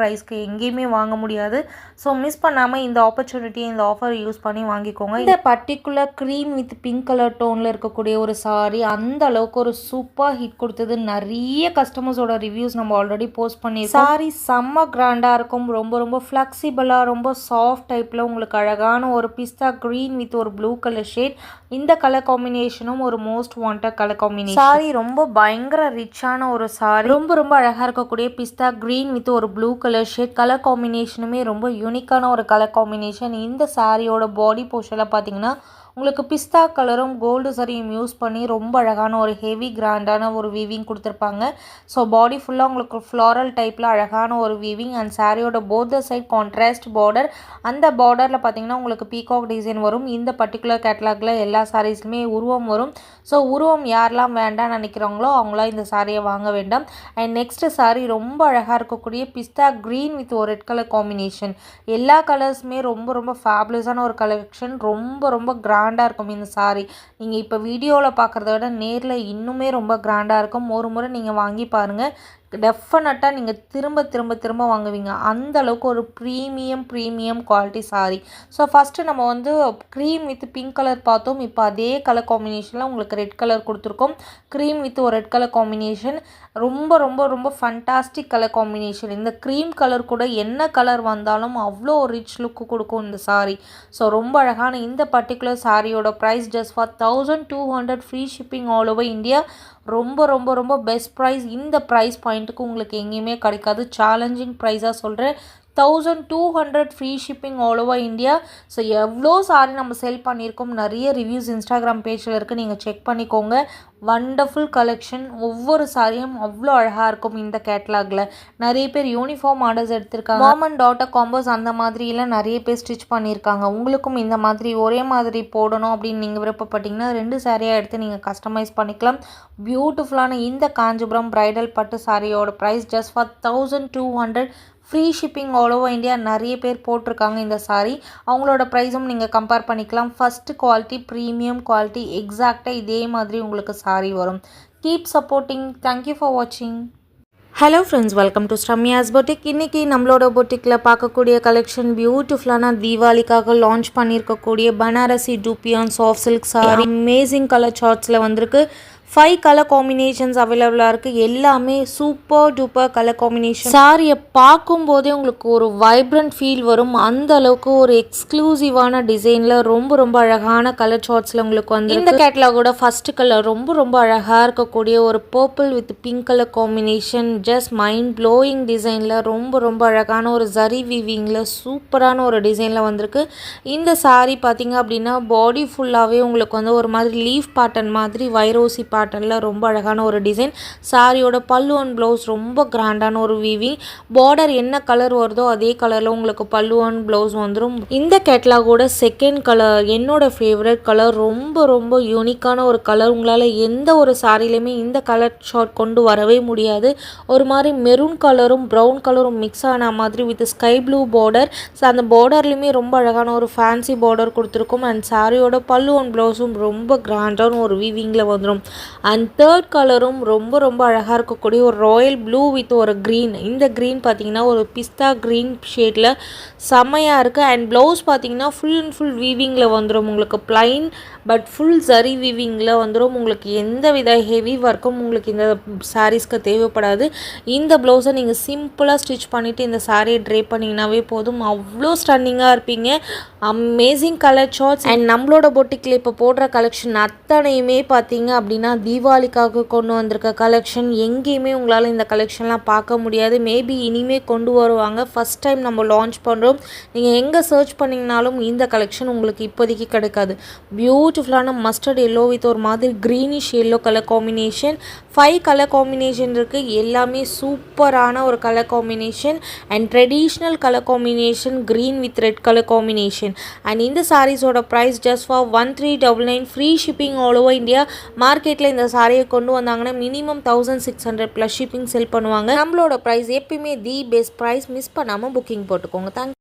ப்ரைஸ்க்கு எங்கேயுமே வாங்க முடியாது. ஸோ மிஸ் பண்ணாமல் இந்த ஆப்பர்ச்சுனிட்டியை இந்த ஆஃபர் யூஸ் பண்ணி வாங்கிக்கோங்க. இந்த particular cream with pink colour டோனில் இருக்கக்கூடிய ஒரு சாரி அந்த அளவுக்கு ஒரு சூப்பர் ஹிட் கொடுத்தது. நிறைய கஸ்டமர்ஸோட ரிவ்யூஸ் நம்ம ஆல்ரெடி போஸ்ட் பண்ணியிருக்கோம். சாரி செம்ம கிராண்டாக இருக்கும். ரொம்ப ரொம்ப ஃப்ளெக்சிபிளாக ரொம்ப சாஃப்ட் டைப்பில் உங்களுக்கு அழகான ஒரு பிஸ்தா க்ரீன் வித் ஒரு ப்ளூ கலர் ஷேட். இந்த கலர் காம்பினேஷனும் ஒரு most wanted colour combination. Sorry ரொம்ப பயங்கர ரிச்சான ஒரு சாரி. ரொம்ப ரொம்ப அழகாக இருக்கக்கூடிய பிஸ்தா க்ரீன் வித் ஒரு ப்ளூ கலர் ஷேட். கலர் காம்பினேஷனுமே ரொம்ப யூனிக்கான ஒரு கலர் காம்பினேஷன். இந்த சாரியோட பாடி போர்ஷனில் பார்த்தீங்கன்னா உங்களுக்கு பிஸ்தா கலரும் கோல்டு சரியும் யூஸ் பண்ணி ரொம்ப அழகான ஒரு ஹெவி கிராண்டான ஒரு வீவிங் கொடுத்துருப்பாங்க. ஸோ பாடி ஃபுல்லாக உங்களுக்கு ஃப்ளாரல் டைப்பில் அழகான ஒரு வீவிங் அண்ட் சாரியோட போத் சைட் கான்ட்ராஸ்ட் பார்டர். அந்த பார்டரில் பார்த்தீங்கன்னா உங்களுக்கு பீகாக் டிசைன் வரும். இந்த பர்டிகுலர் கேட்டலாகில் எல்லா சாரீஸ்லுமே உருவம் வரும். ஸோ உருவம் யாரெல்லாம் வேண்டாம்னு நினைக்கிறாங்களோ அவங்களாம் இந்த சாரியை வாங்க வேண்டாம். அண்ட் நெக்ஸ்ட் சாரி ரொம்ப அழகாக இருக்கக்கூடிய பிஸ்தா க்ரீன் வித் ஒரு ரெட் கலர் காம்பினேஷன். எல்லா கலர்ஸுமே ரொம்ப ரொம்ப ஃபேபுலஸான ஒரு கலெக்ஷன். ரொம்ப ரொம்ப கிராண்டாக இருக்கும் இந்த சாரி. நீங்கள் இப்போ வீடியோவில் பார்க்குறத விட நேரில் இன்னுமே ரொம்ப கிராண்டாக இருக்கும். ஒரு முறை நீங்கள் வாங்கி பாருங்கள், டெஃபினட்டாக நீங்கள் திரும்ப திரும்ப திரும்ப வாங்குவீங்க. அந்த அளவுக்கு ஒரு premium quality sorry. So first நம்ம வந்து க்ரீம் வித் பிங்க் கலர் பார்த்தோம். இப்போ அதே கலர் காம்பினேஷனில் உங்களுக்கு ரெட் கலர் கொடுத்துருக்கோம். க்ரீம் வித் ஒரு ரெட் கலர் காம்பினேஷன். ரொம்ப ரொம்ப ரொம்ப ஃபண்டாஸ்டிக் கலர் காம்பினேஷன். இந்த க்ரீம் கலர் கூட என்ன கலர் வந்தாலும் அவ்வளோ ஒரு ரிச் லுக்கு கொடுக்கும் இந்த சாரி. ஸோ ரொம்ப அழகான இந்த பர்டிகுலர் சாரியோட price just for 1200 free shipping all over India. ரொம்ப ரொம்ப ரொம்ப பெஸ்ட் ப்ரைஸ். இந்த ப்ரைஸ் பாயிண்ட்டுக்கு உங்களுக்கு எங்கேயுமே கிடைக்காது. சேலஞ்சிங் ப்ரைஸாக சொல்கிறேன். 1200 free shipping all over India. So எவ்வளோ சாரி நம்ம செல் பண்ணியிருக்கோம், நிறைய ரிவ்யூஸ் இன்ஸ்டாகிராம் பேஜில் இருக்குது, நீங்கள் செக் பண்ணிக்கோங்க. Wonderful collection. ஒவ்வொரு சாரியும் அவ்வளோ அழகாக இருக்கும். இந்த கேட்டலாகில் நிறைய பேர் யூனிஃபார்ம் ஆர்டர்ஸ் எடுத்திருக்காங்க. மாம் அண்ட் டாட்டர் காம்போஸ் அந்த மாதிரிலாம் நிறைய பேர் ஸ்டிச் பண்ணியிருக்காங்க. உங்களுக்கும் இந்த மாதிரி ஒரே மாதிரி போடணும் அப்படின்னு நீங்கள் விருப்பப்பட்டீங்கன்னா 2 சாரியாக எடுத்து நீங்கள் கஸ்டமைஸ் பண்ணிக்கலாம். பியூட்டிஃபுல்லான இந்த காஞ்சிபுரம் பிரைடல் பட்டு சாரியோட price just for 1200 free shipping all over India. நிறைய பேர் போட்டிருக்காங்க இந்த சாரி. அவங்களோட ப்ரைஸும் நீங்கள் கம்பேர் பண்ணிக்கலாம். ஃபஸ்ட்டு குவாலிட்டி, ப்ரீமியம் குவாலிட்டி, எக்ஸாக்டாக இதே மாதிரி உங்களுக்கு சாரி வரும். Keep supporting. தேங்க்யூ ஃபார் வாட்சிங். Hello friends, welcome to Sramya's boutique. இன்றைக்கி நம்மளோட பொட்டிக்கில் பார்க்கக்கூடிய கலெக்ஷன் பியூட்டிஃபுல்லான தீபாவளிக்காக லான்ச் பண்ணியிருக்கக்கூடிய Banarasi dupion soft silk sari. Amazing colour சார்ட்ஸில் வந்திருக்கு. 5 கலர் காம்பினேஷன்ஸ் அவைலபிளாக இருக்குது. எல்லாமே சூப்பர் டூப்பர் கலர் காம்பினேஷன். சாரியை பார்க்கும்போதே உங்களுக்கு ஒரு வைப்ரண்ட் ஃபீல் வரும். அந்த அளவுக்கு ஒரு எக்ஸ்க்ளூசிவான டிசைனில் ரொம்ப ரொம்ப அழகான கலர் சார்ட்ஸில் உங்களுக்கு வந்து இந்த கேட்டலாகோட ஃபஸ்ட்டு கலர் ரொம்ப ரொம்ப அழகாக இருக்கக்கூடிய ஒரு purple with pink colour combination. Just mind blowing டிசைனில் ரொம்ப ரொம்ப அழகான ஒரு ஜரி வீவிங்கில் சூப்பரான ஒரு டிசைனில் வந்திருக்கு. இந்த சாரி பார்த்திங்க அப்படின்னா பாடி ஃபுல்லாகவே உங்களுக்கு வந்து ஒரு மாதிரி லீஃப் பேட்டர்ன் மாதிரி வைரோசி பேட்டர்னில் ரொம்ப அழகான ஒரு டிசைன். சாரியோட பல்லு அண்ட் ப்ளவுஸ் ரொம்ப கிராண்டான ஒரு வீவிங். பார்டர் என்ன கலர் வருதோ அதே கலரில் உங்களுக்கு பல்லு அண்ட் ப்ளவுஸ் வந்துடும். இந்த கேட்டலாகோட செகண்ட் கலர் என்னோட ஃபேவரட் கலர். ரொம்ப ரொம்ப யூனிக்கான ஒரு கலர். உங்களால் எந்த ஒரு சாரிலையுமே இந்த கலர் ஷார்ட் கொண்டு வரவே முடியாது. ஒரு மாதிரி மெரூன் கலரும் ப்ரௌன் கலரும் மிக்ஸ் ஆன மாதிரி with sky blue border. So அந்த பார்டர்லையுமே ரொம்ப அழகான ஒரு ஃபேன்சி பார்டர் கொடுத்துருக்கும். அண்ட் சாரியோட பல்லு அண்ட் ப்ளவுஸும் ரொம்ப கிராண்டான ஒரு வீவிங்கில் வந்துடும். அண்ட் தேர்ட் கலரும் ரொம்ப ரொம்ப அழகாக இருக்கக்கூடிய ஒரு ராயல் ப்ளூ வித் ஒரு க்ரீன். இந்த க்ரீன் பார்த்தீங்கன்னா ஒரு பிஸ்தா க்ரீன் ஷேடில் செம்மையாக இருக்குது. அண்ட் ப்ளவுஸ் பார்த்தீங்கன்னா ஃபுல் அண்ட் ஃபுல் வீவிங்கில் வந்துடும். உங்களுக்கு பிளைன் பட் ஃபுல் ஜரி வீவிங்கில் வந்துடும். உங்களுக்கு எந்த வித ஹெவி ஒர்க்கும் உங்களுக்கு இந்த சாரீஸ்க்கு தேவைப்படாது. இந்த ப்ளவுஸை நீங்கள் சிம்பிளாக ஸ்டிச் பண்ணிவிட்டு இந்த சாரியை ட்ரே பண்ணிங்கனாவே போதும். அவ்வளோ ஸ்டன்னிங்காக இருப்பீங்க. Amazing colour charts. அண்ட் நம்மளோட பொட்டிக்கில் இப்போ போடுற கலெக்ஷன் அத்தனையுமே பார்த்தீங்க அப்படின்னா தீபாவளிக்காக கொண்டு வந்திருக்க கலெக்ஷன். எங்கேயுமே உங்களால் இந்த கலெக்ஷன்லாம் பார்க்க முடியாது. மேபி இனிமேல் கொண்டு வருவாங்க. ஃபஸ்ட் டைம் நம்ம லான்ச் பண்ணுறோம். நீங்கள் எங்கே சர்ச் பண்ணிங்கனாலும் இந்த கலெக்ஷன் உங்களுக்கு இப்போதைக்கு கிடைக்காது. பியூட்டிஃபுல்லான மஸ்டர்ட் எல்லோ வித் ஒரு மாதிரி greenish yellow colour combination. 5 colour combination இருக்குது. எல்லாமே சூப்பரான ஒரு colour combination. And traditional colour combination green with red colour combination. And இந்த சாரீஸோட price just for 1399 free shipping all over India. மார்க்கெட்டில் இந்த சாரியை கொண்டு வந்தாங்கன்னா மினிமம் 1600 ப்ளஸ் ஷிப்பிங் செல் பண்ணுவாங்க. நம்மளோட ப்ரைஸ் எப்பயுமே தி பெஸ்ட் ப்ரைஸ். மிஸ் பண்ணாமல் புக்கிங் போட்டுக்கோங்க. தேங்க்யூ.